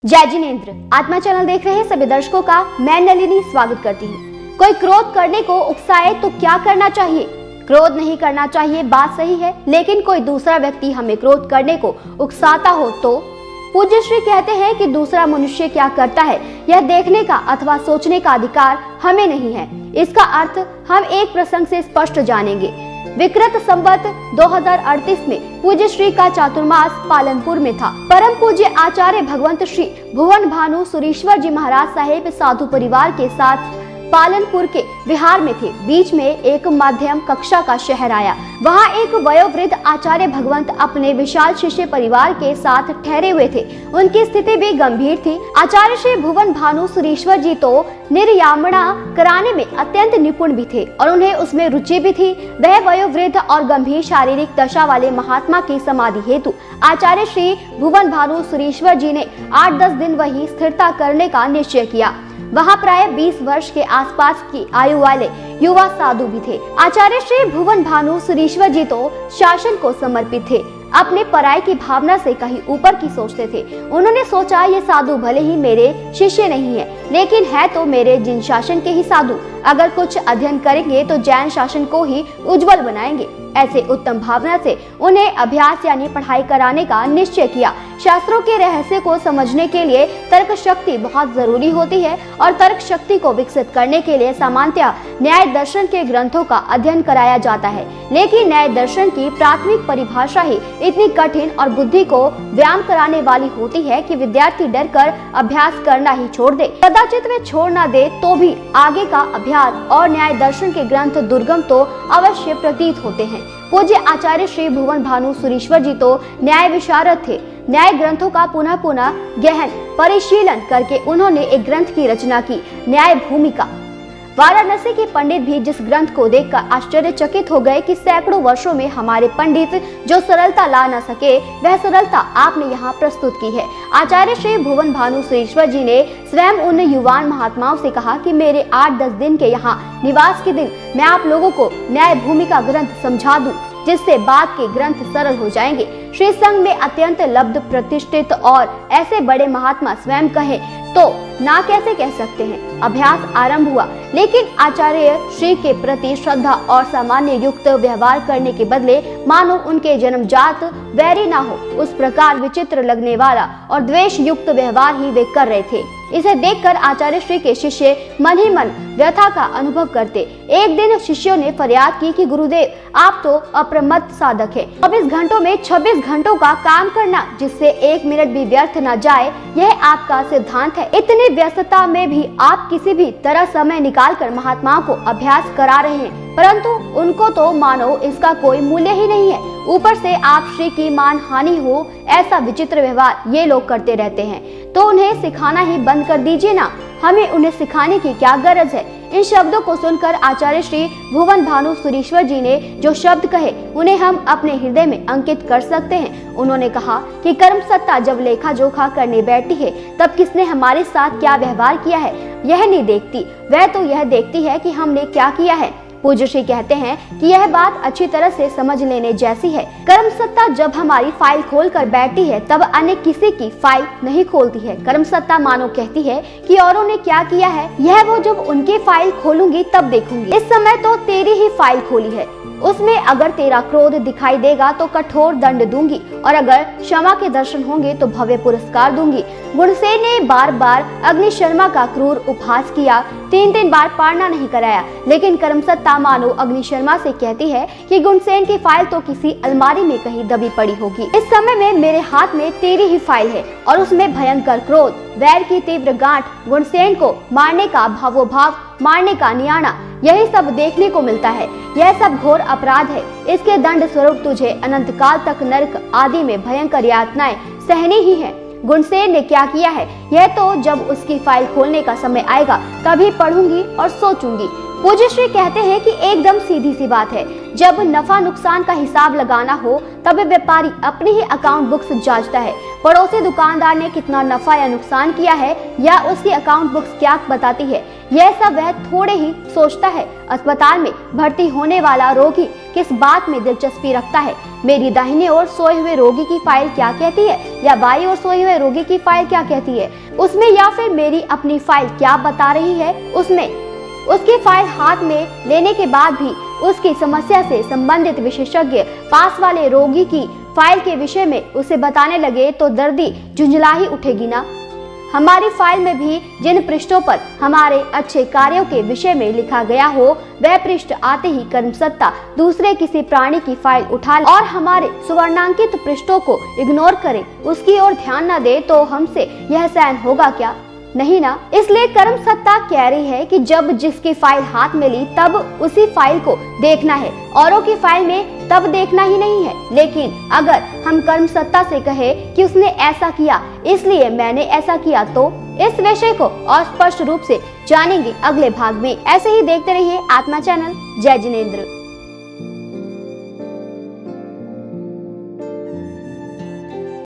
जय जिनेंद्र। आत्मा चैनल देख रहे सभी दर्शकों का मैं नलिनी स्वागत करती हूँ। कोई क्रोध करने को उकसाए तो क्या करना चाहिए? क्रोध नहीं करना चाहिए, बात सही है, लेकिन कोई दूसरा व्यक्ति हमें क्रोध करने को उकसाता हो तो पूज्य श्री कहते हैं कि दूसरा मनुष्य क्या करता है यह देखने का अथवा सोचने का अधिकार हमें नहीं है। इसका अर्थ हम एक प्रसंग से स्पष्ट जानेंगे। विक्रत संवत 2038 में पूज्य श्री का चातुर्मास पालनपुर में था। परम पूज्य आचार्य भगवंत श्री भुवन भानु सुरीश्वर जी महाराज साहेब साधु परिवार के साथ पालनपुर के विहार में थे। बीच में एक मध्यम कक्षा का शहर आया। वहाँ एक वयोवृद्ध आचार्य भगवंत अपने विशाल शिष्य परिवार के साथ ठहरे हुए थे। उनकी स्थिति भी गंभीर थी। आचार्य श्री भुवन भानु सुरीश्वर जी तो निर्यामणा कराने में अत्यंत निपुण भी थे और उन्हें उसमें रुचि भी थी। वह वयोवृद्ध और गंभीर शारीरिक दशा वाले महात्मा की समाधि हेतु आचार्य श्री भुवन भानु सुरीश्वर जी ने 8-10 दिन वही स्थिरता करने का निश्चय किया। वहाँ प्राय 20 वर्ष के आसपास की आयु वाले युवा साधु भी थे। आचार्य श्री भुवन भानु सुरीश्वर जी तो शासन को समर्पित थे, अपने पराई की भावना से कहीं ऊपर की सोचते थे। उन्होंने सोचा ये साधु भले ही मेरे शिष्य नहीं है, लेकिन है तो मेरे जिन शासन के ही साधु। अगर कुछ अध्ययन करेंगे तो जैन शासन को ही उज्जवल बनाएंगे। ऐसे उत्तम भावना से उन्हें अभ्यास यानी पढ़ाई कराने का निश्चय किया। शास्त्रों के रहस्य को समझने के लिए तर्क शक्ति बहुत जरूरी होती है और तर्क शक्ति को विकसित करने के लिए सामान्यतः न्याय दर्शन के ग्रंथों का अध्ययन कराया जाता है। लेकिन न्याय दर्शन की प्राथमिक परिभाषा ही इतनी कठिन और बुद्धि को व्यायाम कराने वाली होती है कि विद्यार्थी डर कर अभ्यास करना ही छोड़ दे। कदाचित वे छोड़ न दे तो भी आगे का अभ्यास और न्याय दर्शन के ग्रंथ दुर्गम तो अवश्य प्रतीत होते हैं। पूज्य आचार्य श्री भुवन भानु सुरीश्वर जी तो न्याय विशारद थे। न्याय ग्रंथों का पुनः गहन परिशीलन करके उन्होंने एक ग्रंथ की रचना की, न्याय भूमिका। वाराणसी के पंडित भी जिस ग्रंथ को देखकर आश्चर्यचकित हो गए कि सैकड़ों वर्षों में हमारे पंडित जो सरलता ला न सके वह सरलता आपने यहाँ प्रस्तुत की है। आचार्य श्री भुवन भानु सुरीश्वर जी ने स्वयं उन युवान महात्माओं से कहा कि मेरे 8-10 दिन के यहाँ निवास के दिन मैं आप लोगों को न्याय भूमिका ग्रंथ समझा दूं, जिससे बाद के ग्रंथ सरल हो जाएंगे। श्री संघ में अत्यंत लब्ध प्रतिष्ठित और ऐसे बड़े महात्मा स्वयं कहे तो ना कैसे कह सकते हैं। अभ्यास आरंभ हुआ, लेकिन आचार्य श्री के प्रति श्रद्धा और सामान्य युक्त व्यवहार करने के बदले मानो उनके जन्मजात वैरी ना हो उस प्रकार विचित्र लगने वाला और द्वेष युक्त व्यवहार ही वे कर रहे थे। इसे देखकर आचार्य श्री के शिष्य मन ही मन व्यथा का अनुभव करते। एक दिन शिष्यों ने फरियाद की कि गुरुदेव आप तो अप्रमत्त साधक है। 24 घंटों में 26 घंटों का काम करना जिससे 1 मिनट भी व्यर्थ न जाए, यह आपका सिद्धांत है। इतनी व्यस्तता में भी आप किसी भी तरह समय निकालकर महात्माओं को अभ्यास करा रहे हैं, परंतु उनको तो मानो इसका कोई मूल्य ही नहीं है। ऊपर से आप श्री की मान हानि हो ऐसा विचित्र व्यवहार ये लोग करते रहते हैं, तो उन्हें सिखाना ही बंद कर दीजिए ना। हमें उन्हें सिखाने की क्या गरज है। इन शब्दों को सुनकर आचार्य श्री भुवन भानु सुरीश्वर जी ने जो शब्द कहे उन्हें हम अपने हृदय में अंकित कर सकते हैं। उन्होंने कहा कि कर्म सत्ता जब लेखा जोखा करने बैठती है तब किसने हमारे साथ क्या व्यवहार किया है यह नहीं देखती, वह तो यह देखती है कि हमने क्या किया है। पूज्य श्री कहते हैं कि यह बात अच्छी तरह से समझ लेने जैसी है। कर्म सत्ता जब हमारी फाइल खोल कर बैठती है तब अन्य किसी की फाइल नहीं खोलती है। कर्म सत्ता मानो कहती है कि औरों ने क्या किया है यह वो जब उनकी फाइल खोलूंगी तब देखूंगी। इस समय तो तेरी ही फाइल खोली है, उसमें अगर तेरा क्रोध दिखाई देगा तो कठोर दंड दूंगी और अगर क्षमा के दर्शन होंगे तो भव्य पुरस्कार दूंगी। गुणसेन ने बार बार अग्नि शर्मा का क्रूर उपहास किया, 3 बार पारना नहीं कराया, लेकिन कर्मसत्ता मानो अग्नि शर्मा से कहती है कि गुणसेन की फाइल तो किसी अलमारी में कहीं दबी पड़ी होगी। इस समय में मेरे हाथ में तेरी ही फाइल है और उसमें भयंकर क्रोध, वैर की तीव्र गांठ, गुणसेन को मारने का भावोभाव, मारने का नियाणा, यही सब देखने को मिलता है। यह सब घोर अपराध है। इसके दंड स्वरूप तुझे अनंत काल तक नरक आदि में भयंकर यातनाएं सहनी ही है। गुणसेन ने क्या किया है यह तो जब उसकी फाइल खोलने का समय आएगा तभी पढ़ूंगी और सोचूंगी। पूज्य श्री कहते हैं कि एकदम सीधी सी बात है, जब नफा नुकसान का हिसाब लगाना हो तब व्यापारी अपनी ही अकाउंट बुक्स जांचता है। पड़ोसी दुकानदार ने कितना नफा या नुकसान किया है या उसकी अकाउंट बुक्स क्या बताती है यह सब वह थोड़े ही सोचता है। अस्पताल में भर्ती होने वाला रोगी किस बात में दिलचस्पी रखता है, मेरी दाहिने ओर सोए हुए रोगी की फाइल क्या कहती है या बाईं ओर सोए हुए रोगी की फाइल क्या कहती है उसमें, या फिर मेरी अपनी फाइल क्या बता रही है उसमें। उसकी फाइल हाथ में लेने के बाद भी उसकी समस्या से संबंधित विशेषज्ञ पास वाले रोगी की फाइल के विषय में उसे बताने लगे तो दर्दी झुंझला ही उठेगी ना। हमारी फाइल में भी जिन पृष्ठों पर हमारे अच्छे कार्यों के विषय में लिखा गया हो, वह पृष्ठ आते ही कर्मसत्ता दूसरे किसी प्राणी की फाइल उठा ले और हमारे सुवर्णांकित पृष्ठों को इग्नोर करे, उसकी ओर ध्यान न दे, तो हमसे यह सहन होगा क्या? नहीं ना। इसलिए कर्म सत्ता कह रही है कि जब जिसकी फाइल हाथ में ली तब उसी फाइल को देखना है, औरों की फाइल में तब देखना ही नहीं है। लेकिन अगर हम कर्म सत्ता से कहे कि उसने ऐसा किया इसलिए मैंने ऐसा किया, तो इस विषय को और स्पष्ट रूप से जानेंगे अगले भाग में। ऐसे ही देखते रहिए आत्मा चैनल। जय जिनेंद्र।